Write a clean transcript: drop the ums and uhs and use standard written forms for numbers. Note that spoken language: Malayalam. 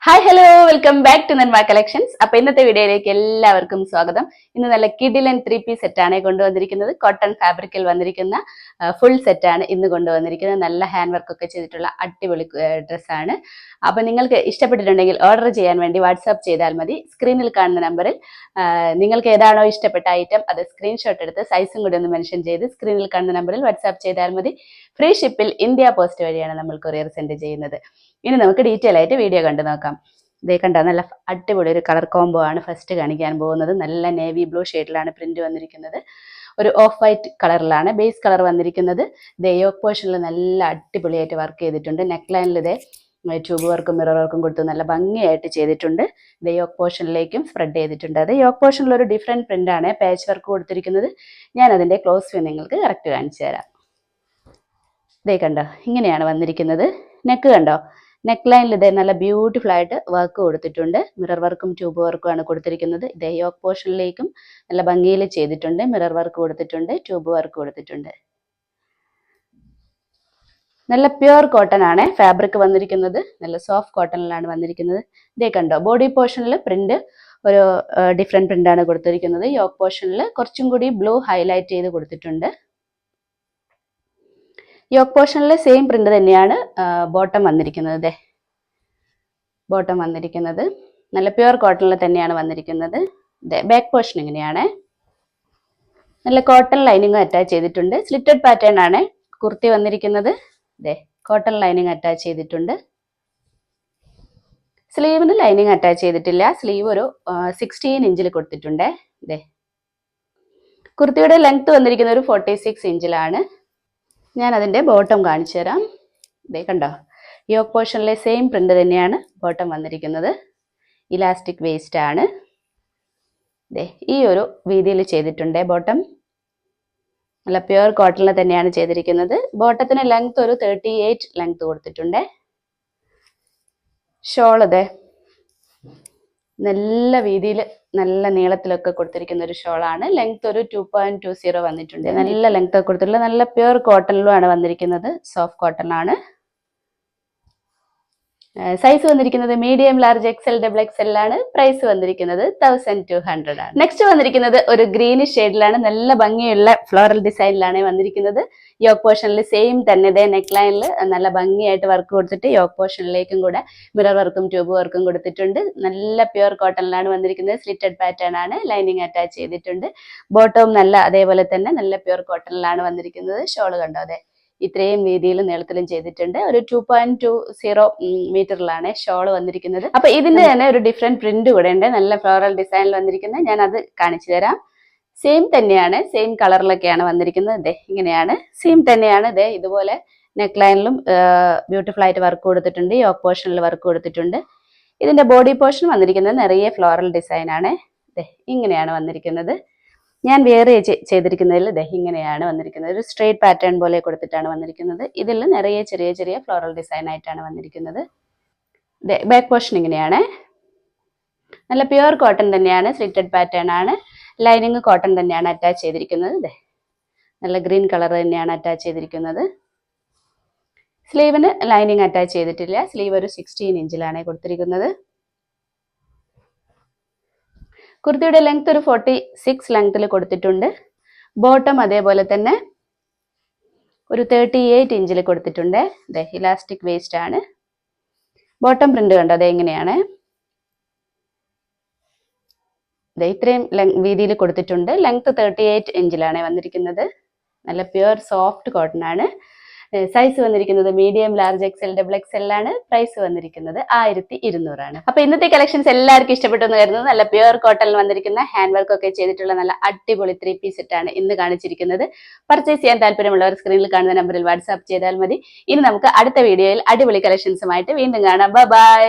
Hi hello welcome back to Nanma collections. അപ്പൊ ഇന്നത്തെ വീഡിയോയിലേക്ക് എല്ലാവർക്കും സ്വാഗതം. ഇന്ന് നല്ല കിഡിലൻ 3 പീസ് സെറ്റാണ് കൊണ്ടുവന്നിരിക്കുന്നത്. കോട്ടൺ ഫാബ്രിക്കിൽ വന്നിരിക്കുന്ന ഫുൾ സെറ്റാണ് ഇന്ന് കൊണ്ടുവന്നിരിക്കുന്നത്. നല്ല ഹാൻഡ് വർക്ക് ഒക്കെ ചെയ്തിട്ടുള്ള അടിപൊളി ഡ്രസ്സാണ്. അപ്പൊ നിങ്ങൾക്ക് ഇഷ്ടപ്പെട്ടിട്ടുണ്ടെങ്കിൽ ഓർഡർ ചെയ്യാൻ വേണ്ടി വാട്സാപ്പ് ചെയ്താൽ മതി. സ്ക്രീനിൽ കാണുന്ന നമ്പറിൽ നിങ്ങൾക്ക് ഏതാണോ ഇഷ്ടപ്പെട്ട ഐറ്റം അത് സ്ക്രീൻഷോട്ട് എടുത്ത് സൈസും കൂടി ഒന്ന് മെൻഷൻ ചെയ്ത് സ്ക്രീനിൽ കാണുന്ന നമ്പറിൽ വാട്സാപ്പ് ചെയ്താൽ മതി. ഫ്രീ ഷിപ്പിൽ ഇന്ത്യ പോസ്റ്റ് വഴിയാണ് നമ്മൾ കൊറിയർ സെൻഡ് ചെയ്യുന്നത്. ഇനി നമുക്ക് ഡീറ്റെയിൽ ആയിട്ട് വീഡിയോ കണ്ടു നോക്കാം. ഇതേ കണ്ട നല്ല അടിപൊളി ഒരു കളർ കോംബോ ആണ് ഫസ്റ്റ് കാണിക്കാൻ പോകുന്നത്. നല്ല നേവി ബ്ലൂ ഷെയ്ഡിലാണ് പ്രിന്റ് വന്നിരിക്കുന്നത്. ഒരു ഓഫ് വൈറ്റ് കളറിലാണ് ബേസ് കളർ വന്നിരിക്കുന്നത്. ഇതേ യോക്ക് പോർഷനിൽ നല്ല അടിപൊളിയായിട്ട് വർക്ക് ചെയ്തിട്ടുണ്ട്. നെക്ക് ലൈനിൽ ഇതേ ട്യൂബ് വർക്കും മിറർ വർക്കും കൊടുത്ത് നല്ല ഭംഗിയായിട്ട് ചെയ്തിട്ടുണ്ട്. ഇത് യോക്ക് പോർഷനിലേക്കും സ്പ്രെഡ് ചെയ്തിട്ടുണ്ട്. അത് യോക്ക് പോർഷനിൽ ഒരു ഡിഫറെൻറ്റ് പ്രിന്റ് ആണ് പാച്ച് വർക്ക് കൊടുത്തിരിക്കുന്നത്. ഞാൻ അതിൻ്റെ ക്ലോസ് വ്യൂ നിങ്ങൾക്ക് കറക്റ്റ് കാണിച്ചു തരാം. ഇതേ കണ്ടോ, ഇങ്ങനെയാണ് വന്നിരിക്കുന്നത്. നെക്ക് കണ്ടോ, നെക്ക് ലൈനിൽ ഇതേ നല്ല ബ്യൂട്ടിഫുൾ ആയിട്ട് വർക്ക് കൊടുത്തിട്ടുണ്ട്. മിറർ വർക്കും ട്യൂബ് വർക്കും ആണ് കൊടുത്തിരിക്കുന്നത്. ഇതേ യോക്ക് പോർഷനിലേക്കും നല്ല ഭംഗിയിൽ ചെയ്തിട്ടുണ്ട്. മിറർ വർക്ക് കൊടുത്തിട്ടുണ്ട്, ട്യൂബ് വർക്ക് കൊടുത്തിട്ടുണ്ട്. നല്ല പ്യുവർ കോട്ടൺ ആണ് ഫാബ്രിക് വന്നിരിക്കുന്നത്. നല്ല സോഫ്റ്റ് കോട്ടണിലാണ് വന്നിരിക്കുന്നത്. ഇതേ കണ്ടോ, ബോഡി പോർഷനിൽ പ്രിന്റ് ഒരു ഡിഫറെന്റ് പ്രിന്റ് ആണ് കൊടുത്തിരിക്കുന്നത്. യോക്ക് പോർഷനിൽ കുറച്ചും കൂടി ബ്ലൂ ഹൈലൈറ്റ് ചെയ്ത് കൊടുത്തിട്ടുണ്ട്. യോക്ക് പോർഷനിലെ സെയിം പ്രിന്റ് തന്നെയാണ് ബോട്ടം വന്നിരിക്കുന്നത്. ബോട്ടം വന്നിരിക്കുന്നത് നല്ല പ്യുവർ കോട്ടണിൽ തന്നെയാണ് വന്നിരിക്കുന്നത്. ബാക്ക് പോർഷൻ ഇങ്ങനെയാണ്. നല്ല കോട്ടൺ ലൈനിങ്ങും അറ്റാച്ച് ചെയ്തിട്ടുണ്ട്. സ്ലിറ്റഡ് പാറ്റേൺ ആണ് കുർത്തി വന്നിരിക്കുന്നത്. കോട്ടൺ ലൈനിങ് അറ്റാച്ച് ചെയ്തിട്ടുണ്ട്. സ്ലീവിന് ലൈനിങ് അറ്റാച്ച് ചെയ്തിട്ടില്ല. സ്ലീവ് ഒരു 16 ഇഞ്ചിൽ കൊടുത്തിട്ടുണ്ട്. കുർത്തിയുടെ ലെങ്ത് വന്നിരിക്കുന്ന ഒരു 46 ഇഞ്ചിലാണ്. ഞാൻ അതിൻ്റെ ബോട്ടം കാണിച്ചു തരാം. കണ്ടോ, യോക്ക് പോർഷനിലെ സെയിം പ്രിന്റ് തന്നെയാണ് ബോട്ടം വന്നിരിക്കുന്നത്. ഇലാസ്റ്റിക് വേസ്റ്റ് ആണ്. ഈ ഒരു വീതിയിൽ ചെയ്തിട്ടുണ്ട് ബോട്ടം. നല്ല പ്യുവർ കോട്ടണിൽ തന്നെയാണ് ചെയ്തിരിക്കുന്നത്. ബോട്ടത്തിന് ലെങ്ത് ഒരു 38 ലെങ്ത് കൊടുത്തിട്ടുണ്ട്. ഷോൾ നല്ല വീതിയിൽ നല്ല നീളത്തിലൊക്കെ കൊടുത്തിരിക്കുന്ന ഒരു ഷോളാണ്. ലെങ്ത് ഒരു 2.20 വന്നിട്ടുണ്ട്. നല്ല ലെങ്ത് ഒക്കെ കൊടുത്തിട്ടുള്ള നല്ല പ്യുവർ കോട്ടണിലും ആണ് വന്നിരിക്കുന്നത്. സോഫ്റ്റ് കോട്ടൺ ആണ്. സൈസ് വന്നിരിക്കുന്നത് medium, large, XL, double XL ആണ്. പ്രൈസ് വന്നിരിക്കുന്നത് 1200 ആണ്. നെക്സ്റ്റ് വന്നിരിക്കുന്നത് ഒരു ഗ്രീനിഷ് ഷെയ്ഡിലാണ്. നല്ല ഭംഗിയുള്ള ഫ്ലോറൽ ഡിസൈനിലാണ് വന്നിരിക്കുന്നത്. യോക്ക് പോർഷനിൽ സെയിം തന്നെ നെക്ക് ലൈനിൽ നല്ല ഭംഗിയായിട്ട് വർക്ക് കൊടുത്തിട്ട് യോക്ക് പോർഷനിലേക്കും കൂടെ മിറർ വർക്കും ട്യൂബ് വർക്കും കൊടുത്തിട്ടുണ്ട്. നല്ല പ്യുവർ കോട്ടണിലാണ് വന്നിരിക്കുന്നത്. സ്ലിറ്റഡ് പാറ്റേൺ ആണ്. ലൈനിങ് അറ്റാച്ച് ചെയ്തിട്ടുണ്ട്. ബോട്ടവും നല്ല അതേപോലെ തന്നെ നല്ല പ്യുവർ കോട്ടണിലാണ് വന്നിരിക്കുന്നത്. ഷോള് കണ്ടോ, ഇത്രയും രീതിയിലും നീളത്തിലും ചെയ്തിട്ടുണ്ട്. ഒരു 2.20 മീറ്ററിലാണ് ഷോള് വന്നിരിക്കുന്നത്. അപ്പൊ ഇതിന്റെ തന്നെ ഒരു ഡിഫറെന്റ് പ്രിന്റ് കൂടെ ഉണ്ട്. നല്ല ഫ്ലോറൽ ഡിസൈനിൽ വന്നിരിക്കുന്നത്. ഞാൻ അത് കാണിച്ചു തരാം. സെയിം തന്നെയാണ്, സെയിം കളറിലൊക്കെയാണ് വന്നിരിക്കുന്നത്. ഇങ്ങനെയാണ്, സെയിം തന്നെയാണ്. ഇതുപോലെ നെക്ക് ലൈനിലും ബ്യൂട്ടിഫുൾ ആയിട്ട് വർക്ക് കൊടുത്തിട്ടുണ്ട്. യോക്ക് പോർഷനിൽ വർക്ക് കൊടുത്തിട്ടുണ്ട്. ഇതിന്റെ ബോഡി പോർഷൻ വന്നിരിക്കുന്നത് നിറയെ ഫ്ലോറൽ ഡിസൈൻ ആണ്. ഇങ്ങനെയാണ് വന്നിരിക്കുന്നത്. ഞാൻ വേറെ ചെയ്തിരിക്കുന്നതിൽ ഇങ്ങനെയാണ് വന്നിരിക്കുന്നത്. ഒരു സ്ട്രെയിറ്റ് പാറ്റേൺ പോലെ കൊടുത്തിട്ടാണ് വന്നിരിക്കുന്നത്. ഇതിൽ നിറയെ ചെറിയ ചെറിയ ഫ്ലോറൽ ഡിസൈൻ ആയിട്ടാണ് വന്നിരിക്കുന്നത്. ബാക്ക് പോർഷൻ ഇങ്ങനെയാണ്. നല്ല പ്യുവർ കോട്ടൺ തന്നെയാണ്. സ്ലിറ്റഡ് പാറ്റേൺ ആണ്. ലൈനിങ് കോട്ടൺ തന്നെയാണ് അറ്റാച്ച് ചെയ്തിരിക്കുന്നത്. നല്ല ഗ്രീൻ കളർ തന്നെയാണ് അറ്റാച്ച് ചെയ്തിരിക്കുന്നത്. സ്ലീവിന് ലൈനിങ് അറ്റാച്ച് ചെയ്തിട്ടില്ല. സ്ലീവ് ഒരു 16 ഇഞ്ചിലാണ് കൊടുത്തിരിക്കുന്നത്. കുർത്തിയുടെ ലെങ്ത് ഒരു 46 ലെങ്ത്തിൽ കൊടുത്തിട്ടുണ്ട്. ബോട്ടം അതേപോലെ തന്നെ ഒരു 38 ഇഞ്ചിൽ കൊടുത്തിട്ടുണ്ട്. ഇലാസ്റ്റിക് വേസ്റ്റ് ആണ്. ബോട്ടം പ്രിന്റ് കണ്ടോ, എങ്ങനെയാണ്. ഇത്രയും വീതിയിൽ കൊടുത്തിട്ടുണ്ട്. ലെങ്ത് 38 ഇഞ്ചിലാണ് വന്നിരിക്കുന്നത്. നല്ല പ്യുവർ സോഫ്റ്റ് കോട്ടൺ ആണ്. സൈസ് വന്നിരിക്കുന്നത് medium, large, XL, double XL ആണ്. പ്രൈസ് വന്നിരിക്കുന്നത് 1200 ആണ്. അപ്പൊ ഇന്നത്തെ കളക്ഷൻസ് എല്ലാവർക്കും ഇഷ്ടപ്പെട്ടു എന്ന് കരുതുന്നു. നല്ല പ്യുവർ കോട്ടണിൽ വന്നിരിക്കുന്ന ഹാൻഡ് വർക്ക് ഒക്കെ ചെയ്തിട്ടുള്ള നല്ല അടിപൊളി 3 പീസ് സെറ്റ് ആണ് ഇന്ന് കാണിച്ചിരിക്കുന്നത്. പർച്ചേസ് ചെയ്യാൻ താല്പര്യമുള്ളവർ സ്ക്രീനിൽ കാണുന്ന നമ്പറിൽ വാട്സാപ്പ് ചെയ്താൽ മതി. ഇനി നമുക്ക് അടുത്ത വീഡിയോയിൽ അടിപൊളി കളക്ഷൻസുമായിട്ട് വീണ്ടും കാണാം. ബൈ.